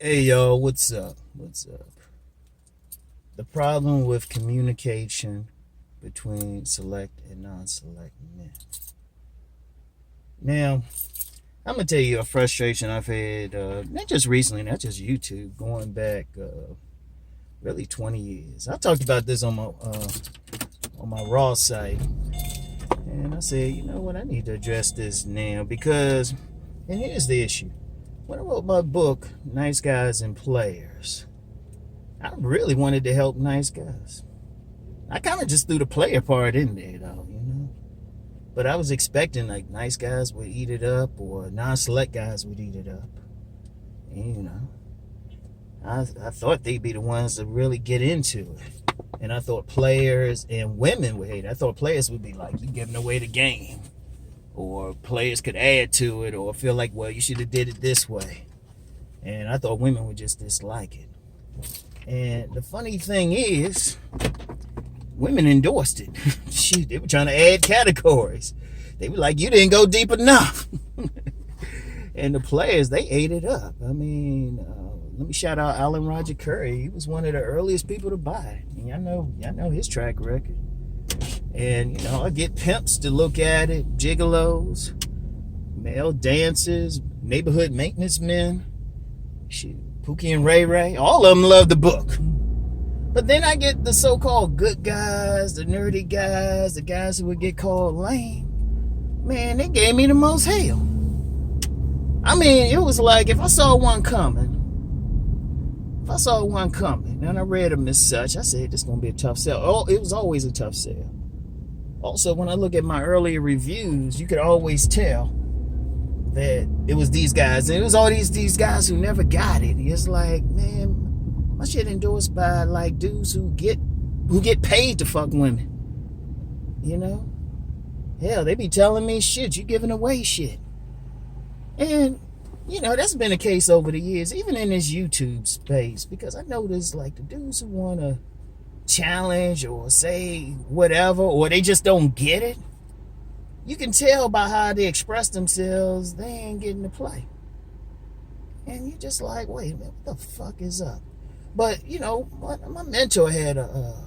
Hey yo, what's up? What's up? The problem with communication between select and non-select men. Now, I'm gonna tell you a frustration I've had, not just recently, not just YouTube, going back really 20 years. I talked about this on my Raw site, and I said, you know what, I need to address this now because, and here's the issue. When I wrote my book, Nice Guys and Players, I really wanted to help nice guys. I kind of just threw the player part in there, though, you know. But I was expecting like nice guys would eat it up or non-select guys would eat it up. And, you know, I thought they'd be the ones to really get into it. And I thought players and women would hate it. I thought players would be like, you giving away the game. Or players could add to it or feel like, well, you should have did it this way. And I thought women would just dislike it. And the funny thing is, women endorsed it. Shit, they were trying to add categories. They were like, you didn't go deep enough. And the players, they ate it up. I mean, let me shout out Alan Roger Curry. He was one of the earliest people to buy it. And y'all know his track record. And, you know, I get pimps to look at it, gigolos, male dancers, neighborhood maintenance men, shit, Pookie and Ray Ray, all of them love the book. But then I get the so-called good guys, the nerdy guys, the guys who would get called lame. Man, they gave me the most hell. I mean, it was like if I saw one coming, and I read them as such, I said, this is going to be a tough sell. Oh, it was always a tough sell. Also, when I look at my earlier reviews, you could always tell that it was these guys. And it was all these guys who never got it. It's like, man, my shit endorsed by like dudes who get paid to fuck women. You know? Hell, they be telling me shit, you giving away shit. And, you know, that's been the case over the years, even in this YouTube space, because I noticed like the dudes who want to challenge or say whatever, or they just don't get it, you can tell by how they express themselves, they ain't getting to play. And you're just like, wait a minute, what the fuck is up? But, you know, my mentor had a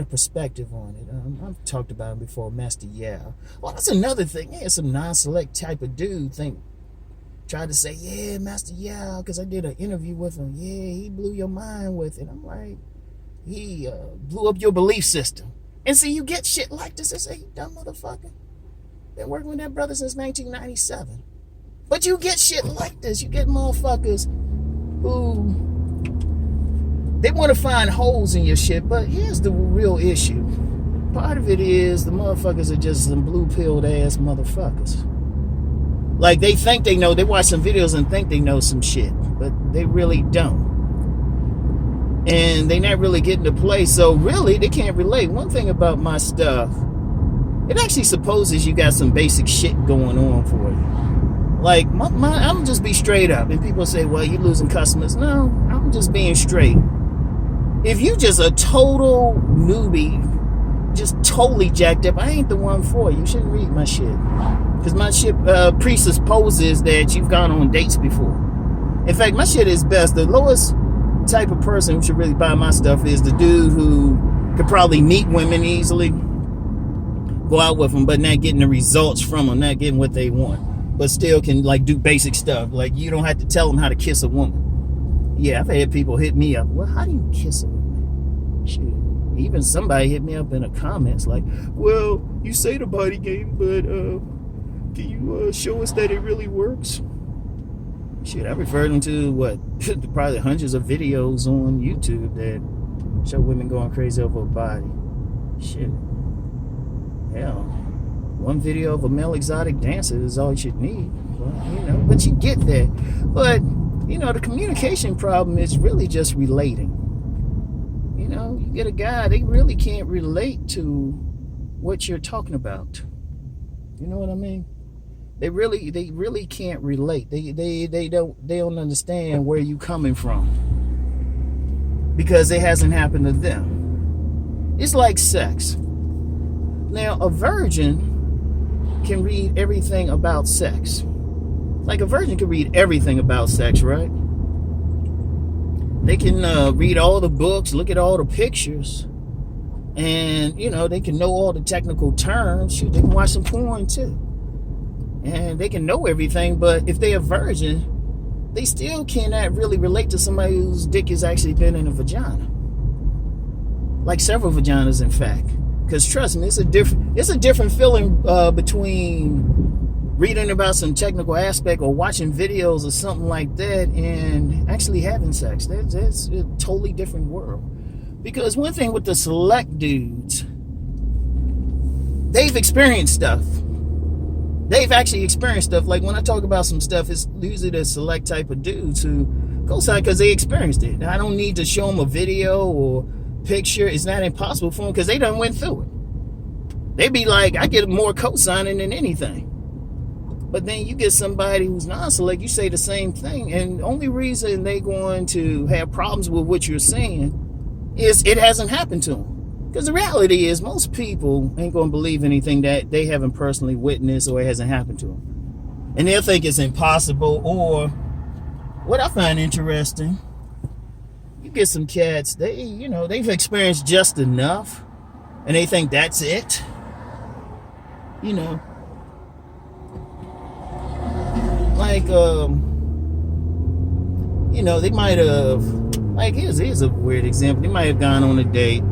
perspective on it. I've talked about him before, Master Yao. Well, that's another thing. Yeah, some non-select type of dude tried to say, yeah, Master Yao, because I did an interview with him. Yeah, he blew your mind with it. I'm like, he blew up your belief system. And see, you get shit like this. They say, you dumb motherfucker. Been working with that brother since 1997. But you get shit like this. You get motherfuckers who, they want to find holes in your shit. But here's the real issue. Part of it is the motherfuckers are just some blue-pilled ass motherfuckers. Like, they think they know. They watch some videos and think they know some shit. But they really don't. And they not really getting to play, so really they can't relate. One thing about my stuff, it actually supposes you got some basic shit going on for you. Like, I'm just be straight up. And people say, well, you losing customers. No, I'm just being straight. If you just a total newbie, just totally jacked up, I ain't the one for you. You shouldn't read my shit. Because my shit presupposes that you've gone on dates before. In fact, my shit is best. The lowest type of person who should really buy my stuff is the dude who could probably meet women easily, go out with them, but not getting the results from them, not getting what they want, but still can like do basic stuff. Like, you don't have to tell them how to kiss a woman. Yeah, I've had people hit me up, well, how do you kiss a woman? Shit. Even somebody hit me up in the comments like, well, you say the body game, but can you show us that it really works? Shit, I referred them to probably hundreds of videos on YouTube that show women going crazy over a body. Shit. Hell, one video of a male exotic dancer is all you should need. Well, you know, but you get there. But, you know, the communication problem is really just relating. You know, you get a guy, they really can't relate to what you're talking about. You know what I mean? They really can't relate. They don't understand where you coming from because it hasn't happened to them. It's like sex. Now, a virgin can read everything about sex. Like, a virgin can read everything about sex, right? They can read all the books, look at all the pictures, and they can know all the technical terms. Shoot, they can watch some porn too, and they can know everything. But if they're a virgin, they still cannot really relate to somebody whose dick has actually been in a vagina, like several vaginas, in fact. Because trust me, it's a different feeling between reading about some technical aspect or watching videos or something like that and actually having sex. That's a totally different world. Because one thing with the select dudes, they've experienced stuff. They've actually experienced stuff. Like when I talk about some stuff, it's usually the select type of dudes who co-sign because they experienced it. I don't need to show them a video or picture. It's not impossible for them because they done went through it. They be like, I get more co-signing than anything. But then you get somebody who's non-select, you say the same thing, and the only reason they're going to have problems with what you're saying is it hasn't happened to them. Because the reality is most people ain't going to believe anything that they haven't personally witnessed or it hasn't happened to them. And they'll think it's impossible. Or what I find interesting, you get some cats, they've experienced just enough and they think that's it. Like, they might have, like, here's a weird example. They might have gone on a date,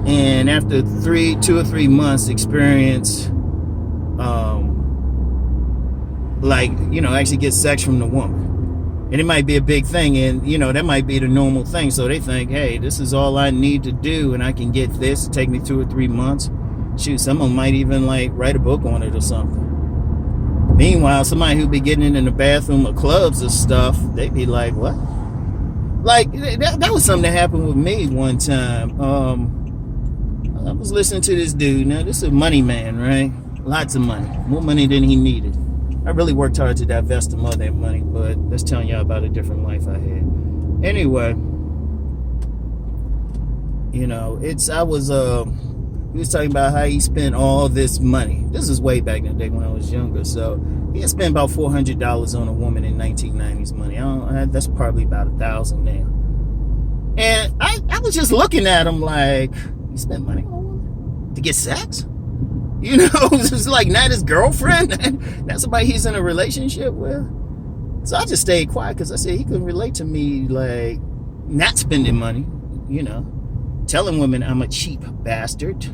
and after 2 or 3 months experience, actually get sex from the woman. And it might be a big thing, and, that might be the normal thing. So they think, hey, this is all I need to do, and I can get this. Take me 2 or 3 months. Shoot, some of them might even, write a book on it or something. Meanwhile, somebody who be getting in the bathroom of clubs and stuff, they be like, what? Like, that was something that happened with me one time. I was listening to this dude. Now, this is a money man, right? Lots of money. More money than he needed. I really worked hard to divest him of that money, but that's telling y'all about a different life I had. Anyway, he was talking about how he spent all this money. This is way back in the day when I was younger. So he had spent about $400 on a woman in 1990s money. That's probably about $1,000 now. And I was just looking at him like, you spent money on a woman to get sex? It's like not his girlfriend, not somebody he's in a relationship with. So I just stayed quiet because I said he couldn't relate to me, like, not spending money, telling women I'm a cheap bastard.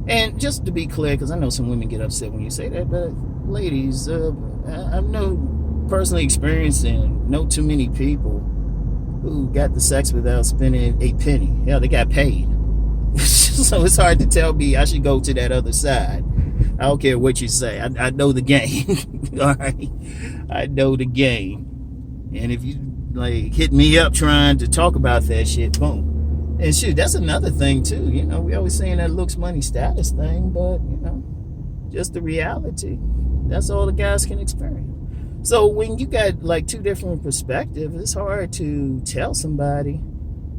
And just to be clear, because I know some women get upset when you say that, but ladies, I've no personally experienced and know too many people who got the sex without spending a penny. Hell, they got paid. So it's hard to tell me I should go to that other side. I don't care what you say. I know the game. All right? I know the game. And if you hit me up trying to talk about that shit, boom. And shoot, that's another thing too. We always saying that looks, money, status thing, but just the reality. That's all the guys can experience. So when you got two different perspectives, it's hard to tell somebody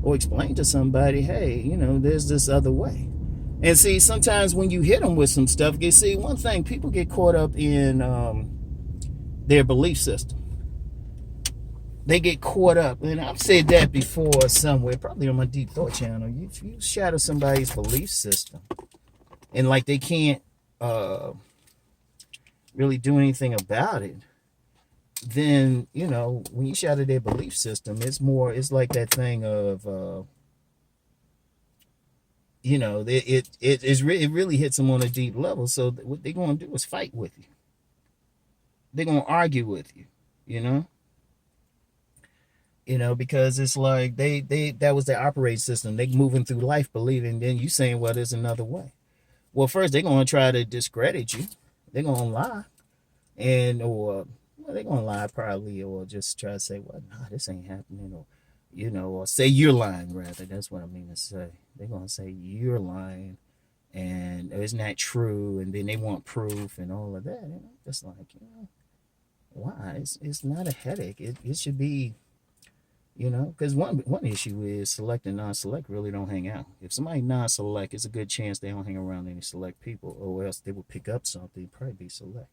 or explain to somebody, hey, there's this other way. And see, sometimes when you hit them with some stuff, you see, one thing, people get caught up in their belief system. They get caught up, and I've said that before somewhere, probably on my Deep Thought channel. If you shatter somebody's belief system, and they can't really do anything about it, then when you shatter their belief system, it's like that thing of it really hits them on a deep level. So what they're going to do is fight with you. They're going to argue with you. Because it's like that was their operating system. They moving through life believing, then you saying, well, there's another way. Well, first they're going to try to discredit you. They're going to lie. Or they're going to lie probably, or just try to say, well, nah, this ain't happening. Or, or say you're lying, rather. That's what I mean to say. They're going to say you're lying and it's not true. And then they want proof and all of that. Just like, why? It's not a headache. It should be, because one issue is select and non-select really don't hang out. If somebody non-select, it's a good chance they don't hang around any select people, or else they will pick up something, probably be select.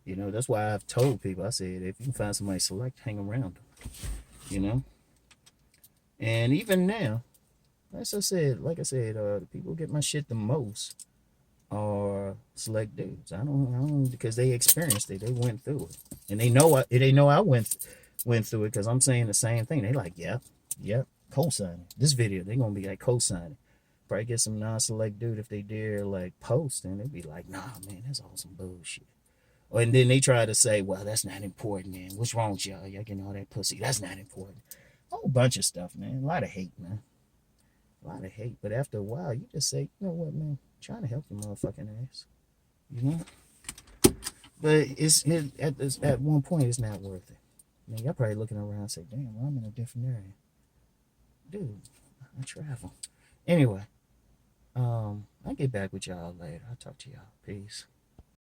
That's why I've told people, I said, if you can find somebody select, hang around them. you know. And even now, like I said, the people who get my shit the most are select dudes. I don't, because they experienced it, they went through it, and they know I went through it because I'm saying the same thing. They like, yep, co-signing this video. They gonna be like co-signing. Probably get some non-select dude if they dare like post, and they'd be like, nah, man, that's all some bullshit. And then they try to say, well, that's not important, man. What's wrong with y'all? Y'all getting all that pussy. That's not important. A whole bunch of stuff, man. A lot of hate, man. A lot of hate. But after a while, you just say, you know what, man? I'm trying to help your motherfucking ass. You know? But at one point, it's not worth it. I mean, y'all probably looking around and say, damn, well, I'm in a different area. Dude, I travel. Anyway, I'll get back with y'all later. I'll talk to y'all. Peace.